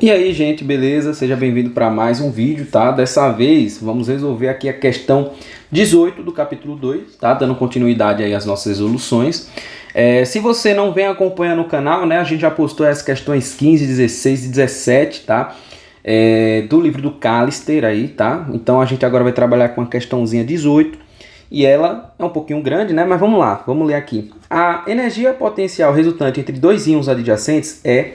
E aí, gente, beleza? Seja bem-vindo para mais um vídeo, tá? Dessa vez vamos resolver aqui a questão 18 do capítulo 2, tá? Dando continuidade aí às nossas resoluções. Se você não vem acompanhando o canal, né? A gente já postou as questões 15, 16 e 17, tá? Do livro do Callister aí, tá? Então a gente agora vai trabalhar com a questãozinha 18 e ela é um pouquinho grande, né? Mas vamos lá, vamos ler aqui. A energia potencial resultante entre dois íons adjacentes é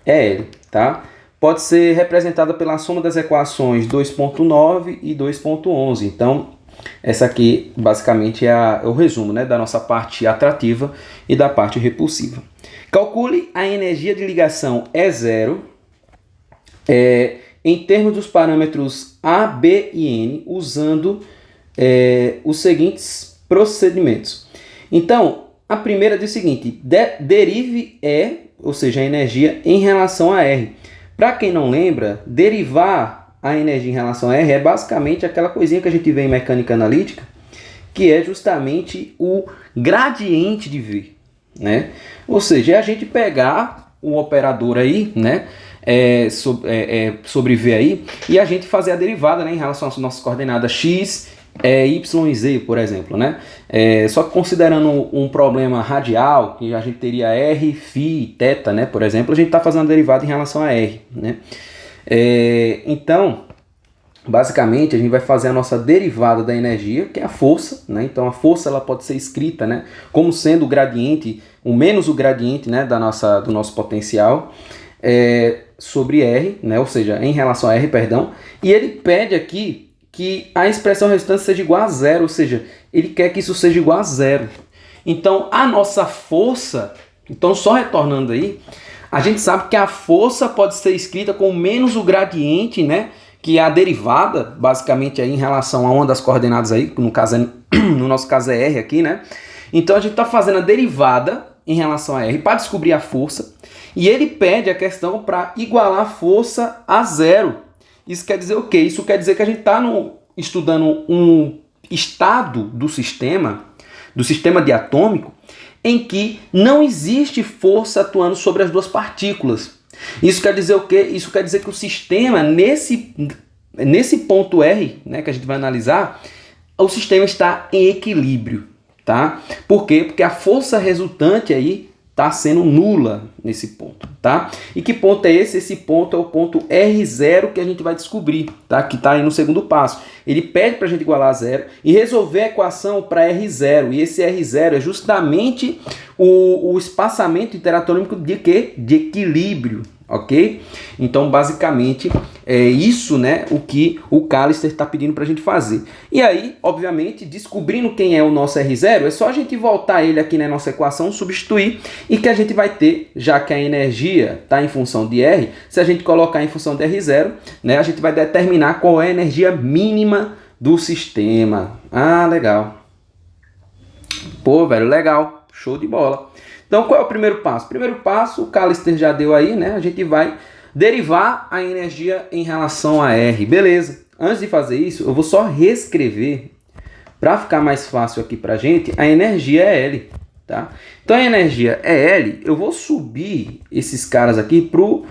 EL, tá? Pode ser representada pela soma das equações 2.9 e 2.11. Então, essa aqui basicamente é o resumo, né, da nossa parte atrativa e da parte repulsiva. Calcule a energia de ligação E0 em termos dos parâmetros A, B e N, usando os seguintes procedimentos. Então, a primeira diz o seguinte: derive E, ou seja, a energia, em relação a R. Para quem não lembra, derivar a energia em relação a R é basicamente aquela coisinha que a gente vê em mecânica analítica, que é justamente o gradiente de V, né? Ou seja, é a gente pegar o operador aí, né, sobre V aí, e a gente fazer a derivada, né, em relação às nossas coordenadas x, y e z, por exemplo, né? Só que considerando um problema radial, que a gente teria r, φ, θ, né? Por exemplo, a gente está fazendo a derivada em relação a r, né? Então, basicamente, a gente vai fazer a nossa derivada da energia, que é a força, né? Então, a força ela pode ser escrita, né, como sendo o gradiente, o menos o gradiente, né, do nosso potencial, sobre r, né? Ou seja, em relação a r, perdão. E ele pede aqui que a expressão resultante seja igual a zero, ou seja, ele quer que isso seja igual a zero. Então, a nossa força, então só retornando aí, a gente sabe que a força pode ser escrita com menos o gradiente, né, que é a derivada, basicamente aí em relação a uma das coordenadas aí, no caso no nosso caso é R aqui, né? Então a gente está fazendo a derivada em relação a R para descobrir a força, e ele pede a questão para igualar a força a zero. Isso quer dizer o quê? Isso quer dizer que a gente está estudando um estado do sistema diatômico, em que não existe força atuando sobre as duas partículas. Isso quer dizer o quê? Isso quer dizer que o sistema, nesse ponto R, né, que a gente vai analisar, o sistema está em equilíbrio, tá? Por quê? Porque a força resultante aí está sendo nula nesse ponto, tá? E que ponto é esse? Esse ponto é o ponto R0 que a gente vai descobrir, tá? Que está aí no segundo passo. Ele pede para a gente igualar a zero e resolver a equação para R0. E esse R0 é justamente o espaçamento interatômico de quê? De equilíbrio, ok? Então, basicamente, é isso, né, o que o Callister está pedindo para a gente fazer. E aí, obviamente, descobrindo quem é o nosso R0, é só a gente voltar ele aqui na nossa equação, substituir, e que a gente vai ter, já que a energia está em função de R, se a gente colocar em função de R0, né, a gente vai determinar qual é a energia mínima do sistema. Ah, legal. Pô, velho, legal. Show de bola. Então, qual é o primeiro passo? Primeiro passo, o Callister já deu aí, né? A gente vai derivar a energia em relação a R. Beleza. Antes de fazer isso, eu vou só reescrever, para ficar mais fácil aqui pra gente, a energia é L, tá? Então, a energia é L, eu vou subir esses caras aqui pro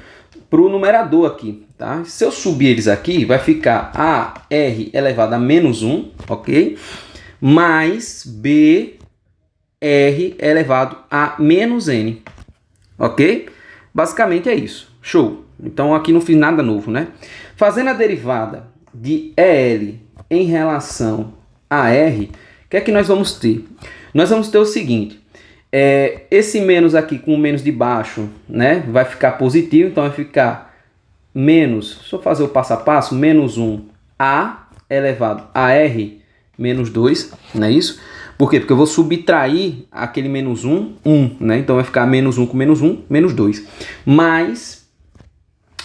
numerador aqui, tá? Se eu subir eles aqui, vai ficar AR elevado a menos 1, ok? Mais B R elevado a menos N, ok? Basicamente é isso, show. Então aqui não fiz nada novo, né? Fazendo a derivada de EL em relação a R, o que é que nós vamos ter? Nós vamos ter o seguinte, esse menos aqui com o menos de baixo, né, vai ficar positivo, então vai ficar menos, deixa eu fazer o passo a passo, menos 1A elevado a R menos 2, não é isso? Por quê? Porque eu vou subtrair aquele menos 1, né? Então vai ficar menos 1 com menos 1, menos 2. Mais,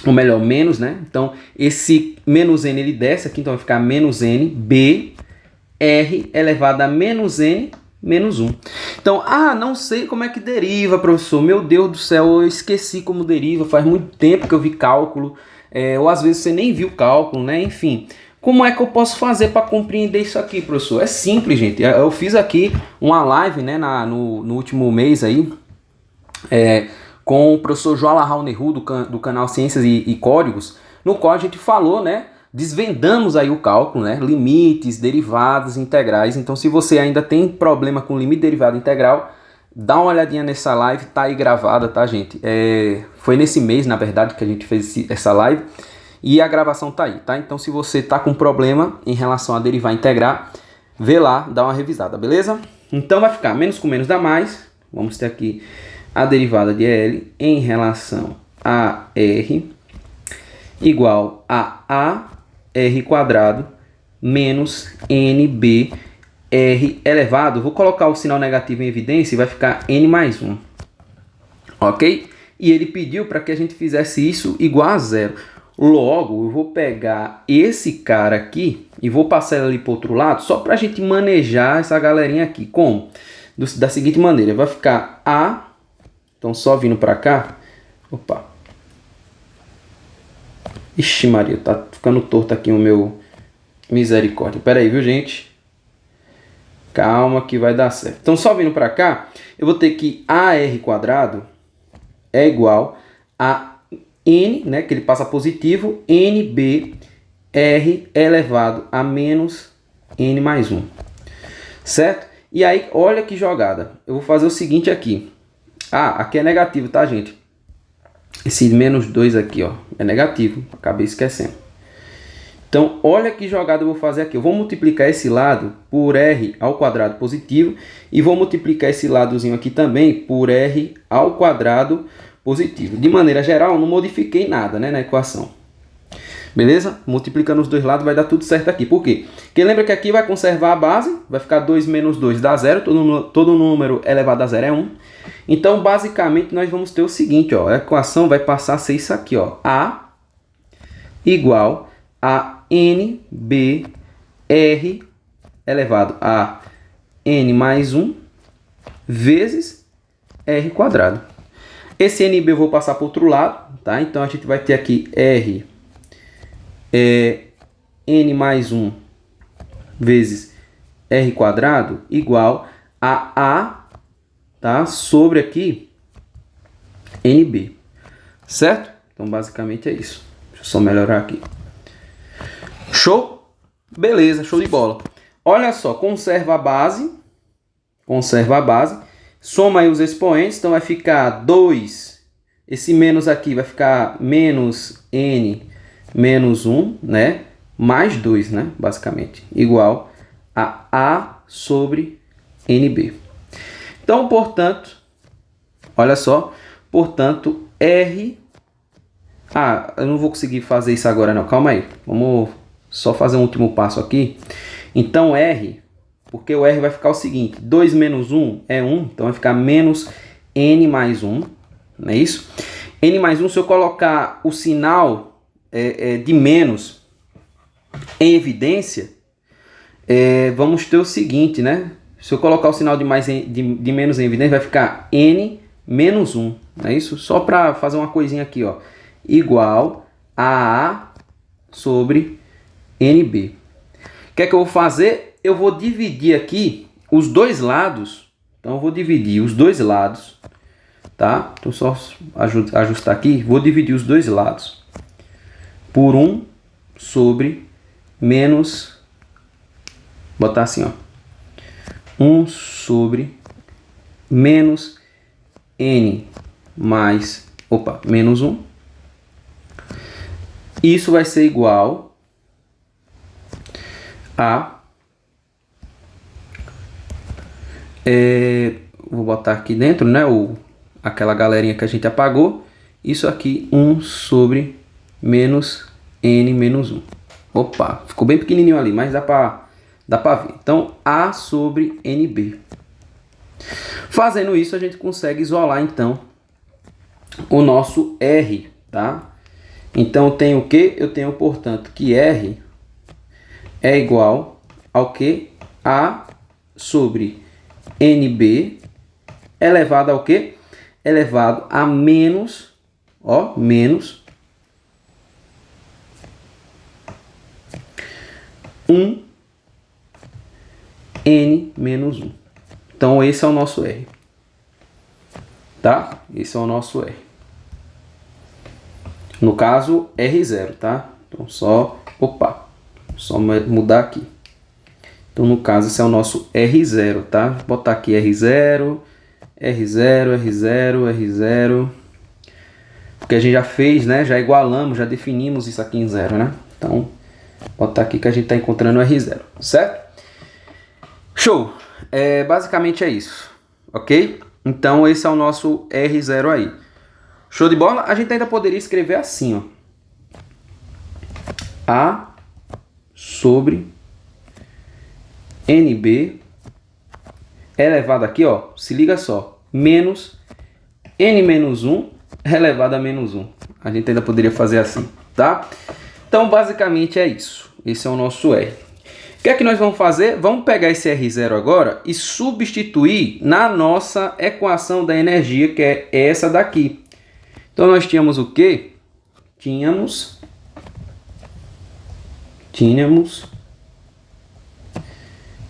ou melhor, menos, né? Então esse menos n ele desce aqui, então vai ficar menos n, b, r elevado a menos n, menos 1. Então, não sei como é que deriva, professor. Meu Deus do céu, eu esqueci como deriva. Faz muito tempo que eu vi cálculo. Ou às vezes você nem viu cálculo, né? Enfim. Como é que eu posso fazer para compreender isso aqui, professor? É simples, gente. Eu fiz aqui uma live, né, no último mês aí, com o professor Joalahal Nehru do canal Ciências e Códigos, no qual a gente falou, né, desvendamos aí o cálculo, né, limites, derivadas, integrais. Então, se você ainda tem problema com limite, derivada, integral, dá uma olhadinha nessa live, tá aí gravada, tá, gente? Foi nesse mês, na verdade, que a gente fez essa live, e a gravação tá aí, tá? Então, se você tá com problema em relação a derivar e integrar, vê lá, dá uma revisada, beleza? Então, vai ficar menos com menos dá mais. Vamos ter aqui a derivada de L em relação a R igual a R quadrado menos NB R elevado. Vou colocar o sinal negativo em evidência e vai ficar N mais 1. Ok? E ele pediu para que a gente fizesse isso igual a zero. Logo, eu vou pegar esse cara aqui e vou passar ele ali para o outro lado, só para a gente manejar essa galerinha aqui. Como? Da seguinte maneira, vai ficar A, então só vindo para cá, opa, ixi Maria, tá ficando torto aqui o meu misericórdia, pera aí, viu gente, calma que vai dar certo. Então só vindo para cá, eu vou ter que AR quadrado é igual a N, né, que ele passa positivo, NB R elevado a menos N mais 1, certo? E aí, olha que jogada. Eu vou fazer o seguinte aqui. Aqui é negativo, tá, gente? Esse menos 2 aqui, ó, é negativo. Acabei esquecendo. Então, olha que jogada eu vou fazer aqui. Eu vou multiplicar esse lado por R ao quadrado positivo. E vou multiplicar esse ladozinho aqui também por R ao quadrado positivo. De maneira geral, eu não modifiquei nada, né, na equação. Beleza? Multiplicando os dois lados vai dar tudo certo aqui. Por quê? Porque lembra que aqui vai conservar a base. Vai ficar 2 menos 2 dá 0. Todo número elevado a 0 é 1. Então, basicamente, nós vamos ter o seguinte. Ó, a equação vai passar a ser isso aqui. Ó, A igual a NB R elevado a N mais 1 vezes R quadrado. Esse NB eu vou passar para o outro lado. Tá? Então, a gente vai ter aqui R N mais 1 vezes R quadrado igual a tá, sobre aqui NB, certo? Então basicamente é isso. Deixa eu só melhorar aqui. Show? Beleza, show de bola. Olha só, conserva a base, soma aí os expoentes, então vai ficar 2, esse menos aqui vai ficar menos N menos 1, né? Mais 2, né? Basicamente, igual a sobre NB. Então, portanto, olha só, portanto, R... eu não vou conseguir fazer isso agora não, calma aí. Vamos só fazer um último passo aqui. Então, R, porque o R vai ficar o seguinte, 2 menos 1 é 1, então vai ficar menos N mais 1, não é isso? N mais 1, se eu colocar o sinal de menos em evidência, vamos ter o seguinte, né? Se eu colocar o sinal de menos em evidência, vai ficar N menos 1, não é isso? Só para fazer uma coisinha aqui, ó, igual a A sobre NB. O que é que eu vou fazer? Eu vou dividir aqui os dois lados. Então, eu vou dividir os dois lados, tá? Então, só ajustar aqui. Vou dividir os dois lados por 1 sobre menos, botar assim, ó, 1 sobre menos N mais, menos 1. Isso vai ser igual a, vou botar aqui dentro, né, aquela galerinha que a gente apagou, isso aqui 1 sobre menos N menos 1. Opa, ficou bem pequenininho ali, mas dá para ver. Então, A sobre NB. Fazendo isso, a gente consegue isolar, então, o nosso R, tá? Então, eu tenho o quê? Eu tenho, portanto, que R é igual ao que? A sobre NB elevado ao quê? Elevado a menos, menos 1 N menos 1. Então, esse é o nosso R. tá? Esse é o nosso R. No caso, R0, tá? Então só mudar aqui. Então no caso esse é o nosso R0, tá? Vou botar aqui R0, R0, R0, R0. Porque a gente já fez, né? Já igualamos, já definimos isso aqui em 0, né? Então, vou botar aqui que a gente está encontrando R0, certo? Show! Basicamente é isso, ok? Então esse é o nosso R0 aí. Show de bola? A gente ainda poderia escrever assim, ó. A sobre NB elevado aqui, ó. Se liga só. Menos N menos 1 elevado a menos 1. A gente ainda poderia fazer assim, tá? Então basicamente é isso. Esse é o nosso R. O que é que nós vamos fazer? Vamos pegar esse R0 agora e substituir na nossa equação da energia, que é essa daqui. Então nós tínhamos o quê? Tínhamos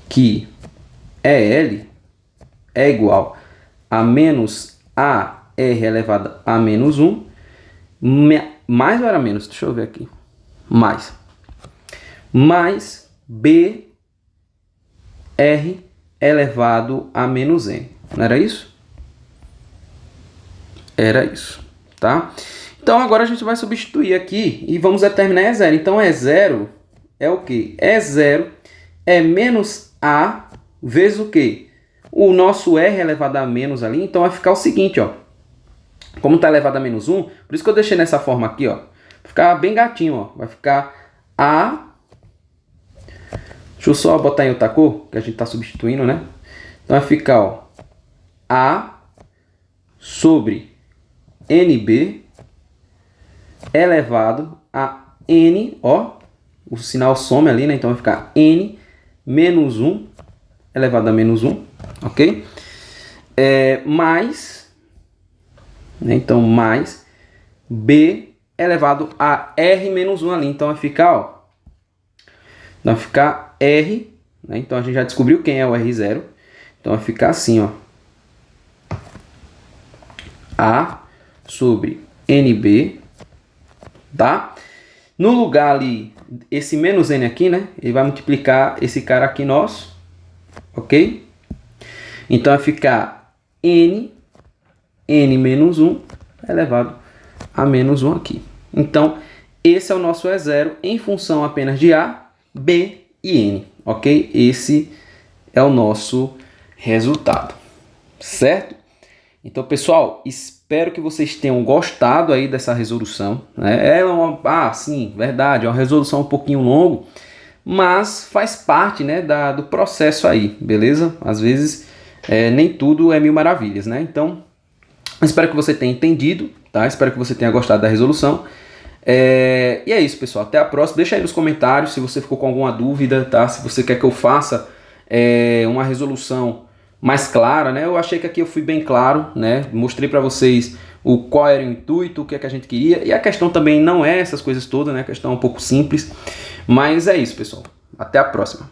que EL é igual a menos AR elevado a menos 1, mais ou era menos? Deixa eu ver aqui. Mais BR elevado a menos N. Não era isso? Era isso, tá? Então agora a gente vai substituir aqui e vamos determinar E0. Então E0 é o quê? E0 é menos A vezes o quê? O nosso R elevado a menos ali, então vai ficar o seguinte, ó. Como está elevado a menos 1, por isso que eu deixei nessa forma aqui, ó. Vai ficar bem gatinho, ó. Vai ficar A. Deixa eu só botar em outra cor, que a gente está substituindo, né? Então vai ficar, ó. A sobre NB elevado a N, ó. O sinal some ali, né? Então vai ficar N menos 1 elevado a menos 1, ok? Mais, né? Então mais B elevado a R menos 1 ali. Então vai ficar, ó. Vai ficar R, né? Então a gente já descobriu quem é o R0. Então vai ficar assim, ó. A sobre NB, tá? No lugar ali, esse menos N aqui, né? Ele vai multiplicar esse cara aqui nosso, ok? Então vai ficar N menos 1 elevado a menos 1 aqui. Então, esse é o nosso E0 em função apenas de A, B e N, ok? Esse é o nosso resultado, certo? Então, pessoal, espero que vocês tenham gostado aí dessa resolução, né? Sim, verdade, é uma resolução um pouquinho longa, mas faz parte, né, do processo aí, beleza? Às vezes, nem tudo é mil maravilhas, né? Então, espero que você tenha entendido, tá? Espero que você tenha gostado da resolução. E é isso, pessoal. Até a próxima. Deixa aí nos comentários se você ficou com alguma dúvida, tá? Se você quer que eu faça uma resolução mais clara, né? Eu achei que aqui eu fui bem claro, né? Mostrei para vocês qual era o intuito, o que é que a gente queria. E a questão também não é essas coisas todas, né? A questão é um pouco simples. Mas é isso, pessoal. Até a próxima.